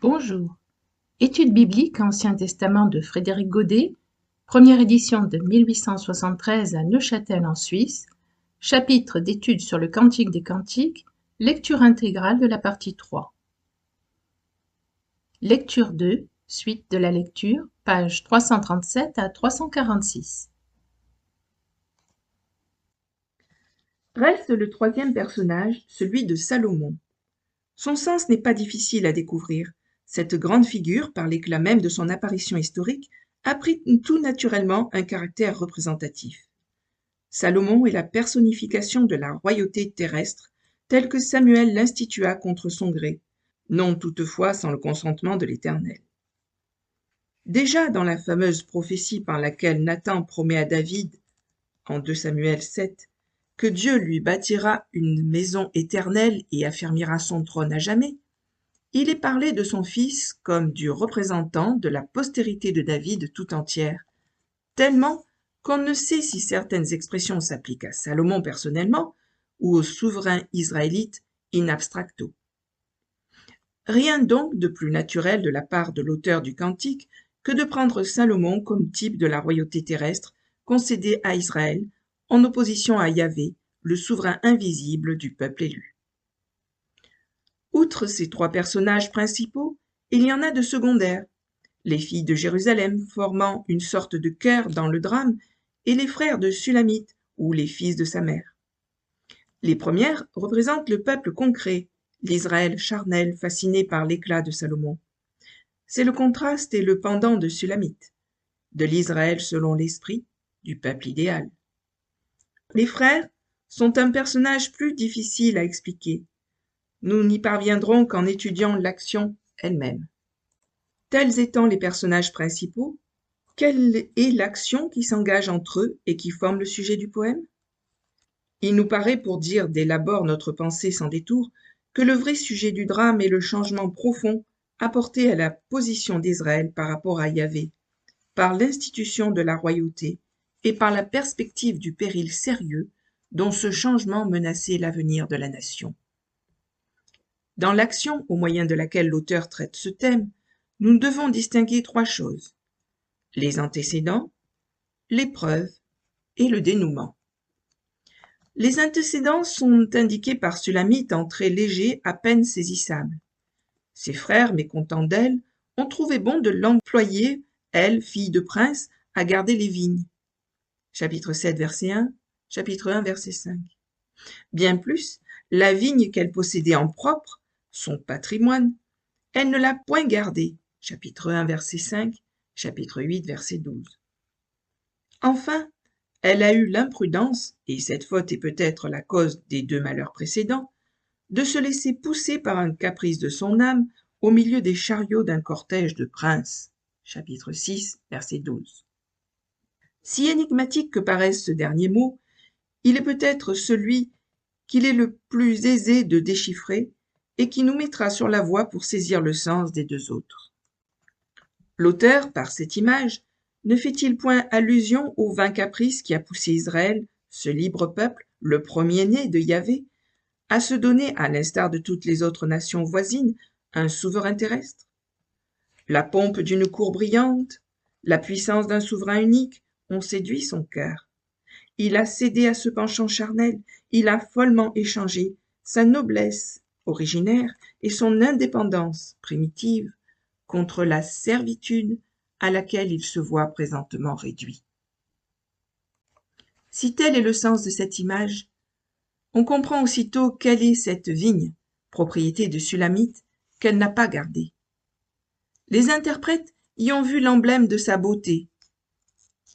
Bonjour. Études bibliques Ancien Testament de Frédéric Godet, première édition de 1873 à Neuchâtel en Suisse, chapitre d'études sur le Cantique des Cantiques, lecture intégrale de la partie 3. Lecture 2, suite de la lecture, pages 337 à 346. Reste le troisième personnage, celui de Salomon. Son sens n'est pas difficile à découvrir. Cette grande figure, par l'éclat même de son apparition historique, a pris tout naturellement un caractère représentatif. Salomon est la personnification de la royauté terrestre, telle que Samuel l'institua contre son gré, non toutefois sans le consentement de l'Éternel. Déjà dans la fameuse prophétie par laquelle Nathan promet à David, en 2 Samuel 7, que Dieu lui bâtira une maison éternelle et affermira son trône à jamais, il est parlé de son fils comme du représentant de la postérité de David tout entière, tellement qu'on ne sait si certaines expressions s'appliquent à Salomon personnellement ou aux souverains israélites in abstracto. Rien donc de plus naturel de la part de l'auteur du cantique que de prendre Salomon comme type de la royauté terrestre concédée à Israël en opposition à Yahvé, le souverain invisible du peuple élu. Outre ces trois personnages principaux, il y en a de secondaires, les filles de Jérusalem formant une sorte de chœur dans le drame et les frères de Sulamite ou les fils de sa mère. Les premières représentent le peuple concret, l'Israël charnel fasciné par l'éclat de Salomon. C'est le contraste et le pendant de Sulamite, de l'Israël selon l'esprit, du peuple idéal. Les frères sont un personnage plus difficile à expliquer. Nous n'y parviendrons qu'en étudiant l'action elle-même. Tels étant les personnages principaux, quelle est l'action qui s'engage entre eux et qui forme le sujet du poème? Il nous paraît, pour dire dès l'abord notre pensée sans détour, que le vrai sujet du drame est le changement profond apporté à la position d'Israël par rapport à Yahvé, par l'institution de la royauté et par la perspective du péril sérieux dont ce changement menaçait l'avenir de la nation. Dans l'action au moyen de laquelle l'auteur traite ce thème, nous devons distinguer trois choses: les antécédents, l'épreuve et le dénouement. Les antécédents sont indiqués par Sulamite en traits légers à peine saisissables. Ses frères, mécontents d'elle, ont trouvé bon de l'employer, elle, fille de prince, à garder les vignes. Chapitre 7, verset 1, chapitre 1, verset 5. Bien plus, la vigne qu'elle possédait en propre, son patrimoine, elle ne l'a point gardée. Chapitre 1, verset 5, chapitre 8, verset 12. Enfin, elle a eu l'imprudence, et cette faute est peut-être la cause des deux malheurs précédents, de se laisser pousser par un caprice de son âme au milieu des chariots d'un cortège de princes. Chapitre 6, verset 12. Si énigmatique que paraisse ce dernier mot, il est peut-être celui qu'il est le plus aisé de déchiffrer et qui nous mettra sur la voie pour saisir le sens des deux autres. L'auteur, par cette image, ne fait-il point allusion au vain caprice qui a poussé Israël, ce libre peuple, le premier-né de Yahvé, à se donner, à l'instar de toutes les autres nations voisines, un souverain terrestre? La pompe d'une cour brillante, la puissance d'un souverain unique ont séduit son cœur. Il a cédé à ce penchant charnel, il a follement échangé sa noblesse originaire et son indépendance primitive contre la servitude à laquelle il se voit présentement réduit. Si tel est le sens de cette image, on comprend aussitôt quelle est cette vigne, propriété de Sulamite, qu'elle n'a pas gardée. Les interprètes y ont vu l'emblème de sa beauté.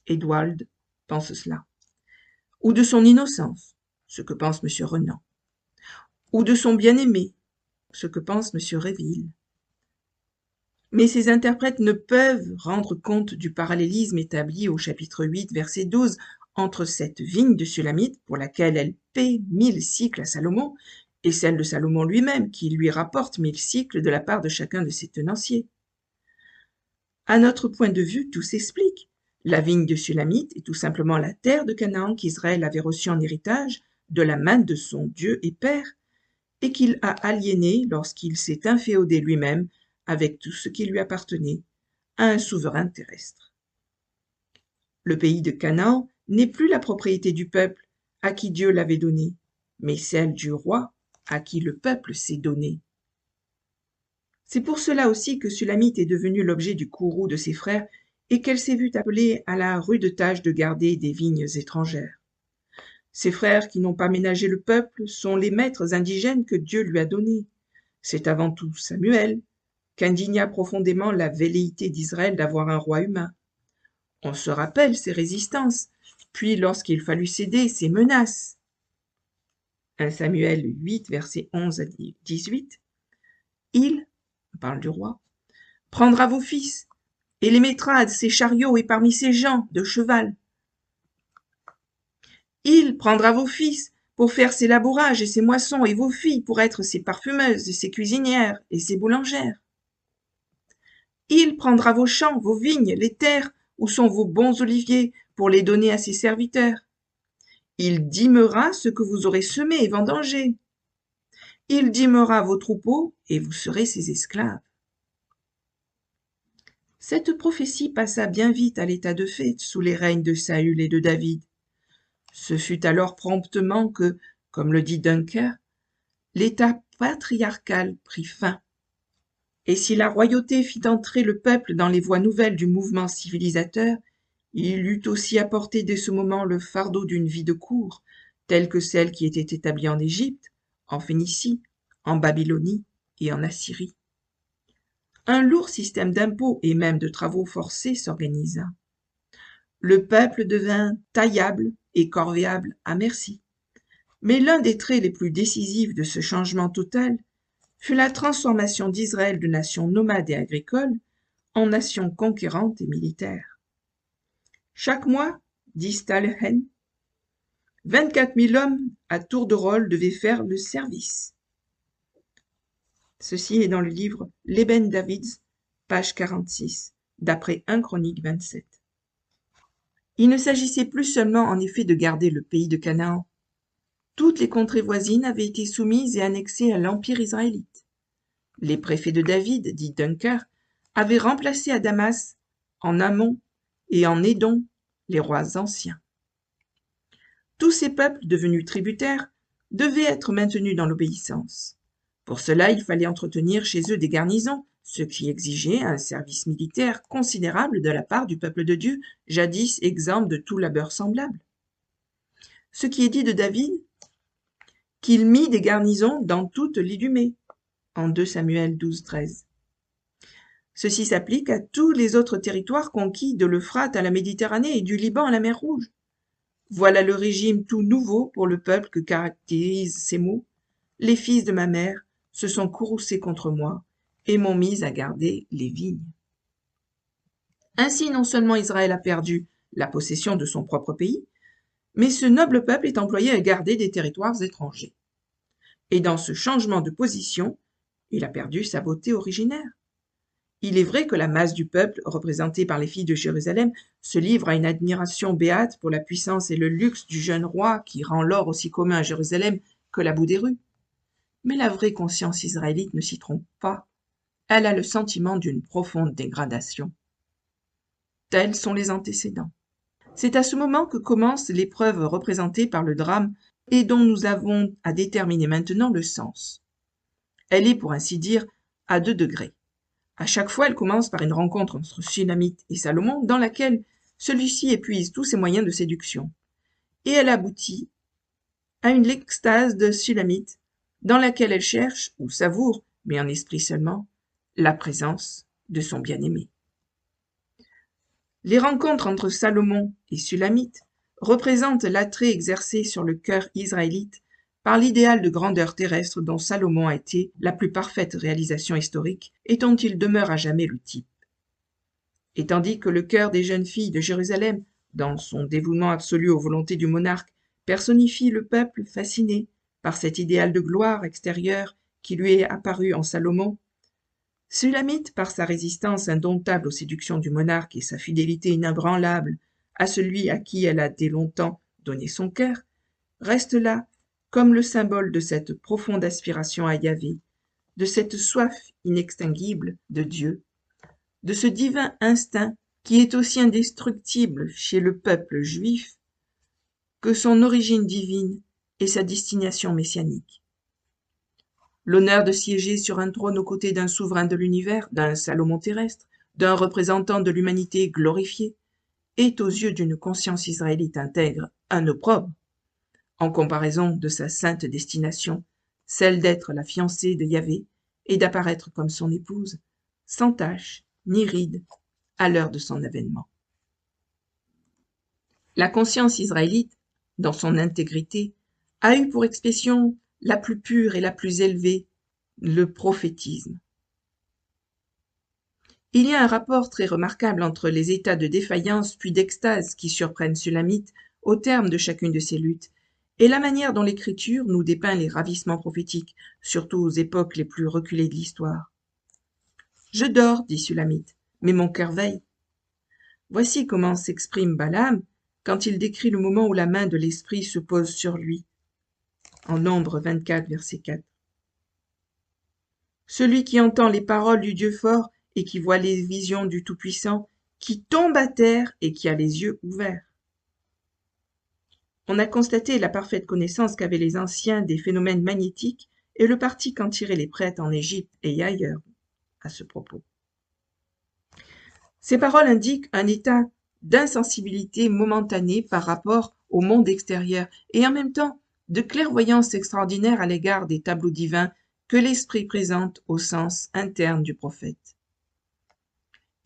Edwald pense cela. Ou de son innocence, ce que pense M. Renan. Ou de son bien-aimé, ce que pense M. Réville. Mais ces interprètes ne peuvent rendre compte du parallélisme établi au chapitre 8, verset 12, entre cette vigne de Sulamite, pour laquelle elle paie 1000 cycles à Salomon, et celle de Salomon lui-même, qui lui rapporte 1000 cycles de la part de chacun de ses tenanciers. À notre point de vue, tout s'explique. La vigne de Sulamite est tout simplement la terre de Canaan qu'Israël avait reçue en héritage de la main de son Dieu et Père, et qu'il a aliénée lorsqu'il s'est inféodé lui-même avec tout ce qui lui appartenait, à un souverain terrestre. Le pays de Canaan n'est plus la propriété du peuple à qui Dieu l'avait donné, mais celle du roi à qui le peuple s'est donné. C'est pour cela aussi que Sulamite est devenue l'objet du courroux de ses frères et qu'elle s'est vue appelée à la rude tâche de garder des vignes étrangères. Ses frères qui n'ont pas ménagé le peuple sont les maîtres indigènes que Dieu lui a donnés. C'est avant tout Samuel qu'indigna profondément la velléité d'Israël d'avoir un roi humain. On se rappelle ses résistances, puis lorsqu'il fallut céder, ses menaces. 1 Samuel 8, versets 11 à 18. Il, on parle du roi, prendra vos fils et les mettra à ses chariots et parmi ses gens de cheval. Il prendra vos fils pour faire ses labourages et ses moissons, et vos filles pour être ses parfumeuses et ses cuisinières et ses boulangères. Il prendra vos champs, vos vignes, les terres où sont vos bons oliviers, pour les donner à ses serviteurs. Il dîmera ce que vous aurez semé et vendangé. Il dîmera vos troupeaux, et vous serez ses esclaves. Cette prophétie passa bien vite à l'état de fait sous les règnes de Saül et de David. Ce fut alors promptement que, comme le dit Dunker, l'état patriarcal prit fin. Et si la royauté fit entrer le peuple dans les voies nouvelles du mouvement civilisateur, il eut aussi apporté dès ce moment le fardeau d'une vie de cour, telle que celle qui était établie en Égypte, en Phénicie, en Babylonie et en Assyrie. Un lourd système d'impôts et même de travaux forcés s'organisa. Le peuple devint taillable et corvéable à merci. Mais l'un des traits les plus décisifs de ce changement total fut la transformation d'Israël de nation nomade et agricole en nation conquérante et militaire. Chaque mois, dit Stalhen, 24 000 hommes à tour de rôle devaient faire le service. Ceci est dans le livre L'Eben Davids, page 46, d'après 1 Chronique 27. Il ne s'agissait plus seulement en effet de garder le pays de Canaan. Toutes les contrées voisines avaient été soumises et annexées à l'empire israélite. Les préfets de David, dit Dunker, avaient remplacé à Damas, en Ammon et en Édom, les rois anciens. Tous ces peuples devenus tributaires devaient être maintenus dans l'obéissance. Pour cela, il fallait entretenir chez eux des garnisons, ce qui exigeait un service militaire considérable de la part du peuple de Dieu, jadis exempt de tout labeur semblable. Ce qui est dit de David, qu'il mit des garnisons dans toute l'Idumée, en 2 Samuel 12, 13. Ceci s'applique à tous les autres territoires conquis de l'Euphrate à la Méditerranée et du Liban à la mer Rouge. Voilà le régime tout nouveau pour le peuple que caractérisent ces mots. Les fils de ma mère se sont courroucés contre moi et m'ont mis à garder les vignes. Ainsi, non seulement Israël a perdu la possession de son propre pays, mais ce noble peuple est employé à garder des territoires étrangers. Et dans ce changement de position, il a perdu sa beauté originaire. Il est vrai que la masse du peuple, représentée par les filles de Jérusalem, se livre à une admiration béate pour la puissance et le luxe du jeune roi qui rend l'or aussi commun à Jérusalem que la boue des rues. Mais la vraie conscience israélite ne s'y trompe pas. Elle a le sentiment d'une profonde dégradation. Tels sont les antécédents. C'est à ce moment que commence l'épreuve représentée par le drame et dont nous avons à déterminer maintenant le sens. Elle est, pour ainsi dire, à 2 degrés. À chaque fois, elle commence par une rencontre entre Sulamite et Salomon, dans laquelle celui-ci épuise tous ses moyens de séduction. Et elle aboutit à une extase de Sulamite, dans laquelle elle cherche, ou savoure, mais en esprit seulement, la présence de son bien-aimé. Les rencontres entre Salomon et Sulamite représentent l'attrait exercé sur le cœur israélite par l'idéal de grandeur terrestre dont Salomon a été la plus parfaite réalisation historique et dont il demeure à jamais le type. Et tandis que le cœur des jeunes filles de Jérusalem, dans son dévouement absolu aux volontés du monarque, personnifie le peuple fasciné par cet idéal de gloire extérieure qui lui est apparu en Salomon, Sulamite, par sa résistance indomptable aux séductions du monarque et sa fidélité inébranlable à celui à qui elle a dès longtemps donné son cœur, reste là comme le symbole de cette profonde aspiration à Yahvé, de cette soif inextinguible de Dieu, de ce divin instinct qui est aussi indestructible chez le peuple juif que son origine divine et sa destination messianique. L'honneur de siéger sur un trône aux côtés d'un souverain de l'univers, d'un Salomon terrestre, d'un représentant de l'humanité glorifié, est aux yeux d'une conscience israélite intègre un opprobre, en comparaison de sa sainte destination, celle d'être la fiancée de Yahvé et d'apparaître comme son épouse, sans tache ni ride, à l'heure de son avènement. La conscience israélite, dans son intégrité, a eu pour expression la plus pure et la plus élevée, le prophétisme. Il y a un rapport très remarquable entre les états de défaillance puis d'extase qui surprennent Sulamite au terme de chacune de ces luttes, et la manière dont l'Écriture nous dépeint les ravissements prophétiques, surtout aux époques les plus reculées de l'histoire. « Je dors, dit Sulamite, mais mon cœur veille. » Voici comment s'exprime Balaam quand il décrit le moment où la main de l'Esprit se pose sur lui, en Nombre 24, verset 4. « Celui qui entend les paroles du Dieu fort et qui voit les visions du Tout-Puissant, qui tombe à terre et qui a les yeux ouverts. » On a constaté la parfaite connaissance qu'avaient les anciens des phénomènes magnétiques et le parti qu'en tiraient les prêtres en Égypte et ailleurs à ce propos. Ces paroles indiquent un état d'insensibilité momentanée par rapport au monde extérieur et en même temps de clairvoyance extraordinaire à l'égard des tableaux divins que l'Esprit présente au sens interne du prophète.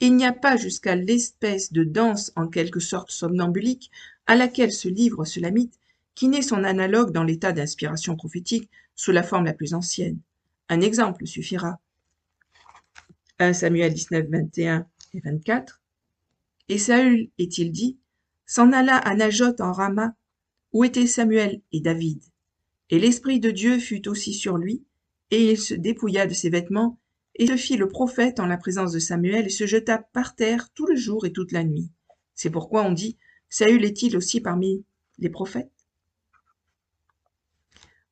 Il n'y a pas jusqu'à l'espèce de danse en quelque sorte somnambulique à laquelle se livre Sulamite qui n'ait son analogue dans l'état d'inspiration prophétique sous la forme la plus ancienne. Un exemple suffira. 1 Samuel 19, 21 et 24. « Et Saül, est-il dit, s'en alla à Najoth en Rama, où étaient Samuel et David. Et l'Esprit de Dieu fut aussi sur lui, et il se dépouilla de ses vêtements, et se fit le prophète en la présence de Samuel, et se jeta par terre tout le jour et toute la nuit. C'est pourquoi on dit, Saül est-il aussi parmi les prophètes?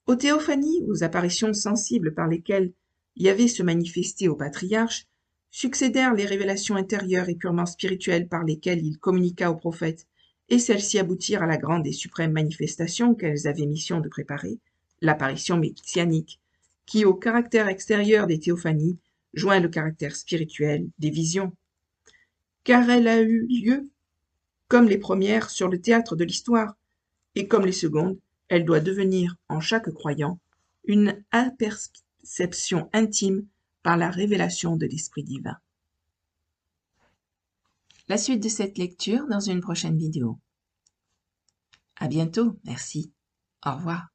Aux théophanies, aux apparitions sensibles par lesquelles Yahvé se manifestait au patriarche, succédèrent les révélations intérieures et purement spirituelles par lesquelles il communiqua aux prophètes, et celles-ci aboutirent à la grande et suprême manifestation qu'elles avaient mission de préparer, l'apparition messianique, qui, au caractère extérieur des théophanies, joint le caractère spirituel des visions. Car elle a eu lieu, comme les premières, sur le théâtre de l'histoire, et comme les secondes, elle doit devenir, en chaque croyant, une perception intime par la révélation de l'Esprit divin. La suite de cette lecture dans une prochaine vidéo. À bientôt, merci. Au revoir.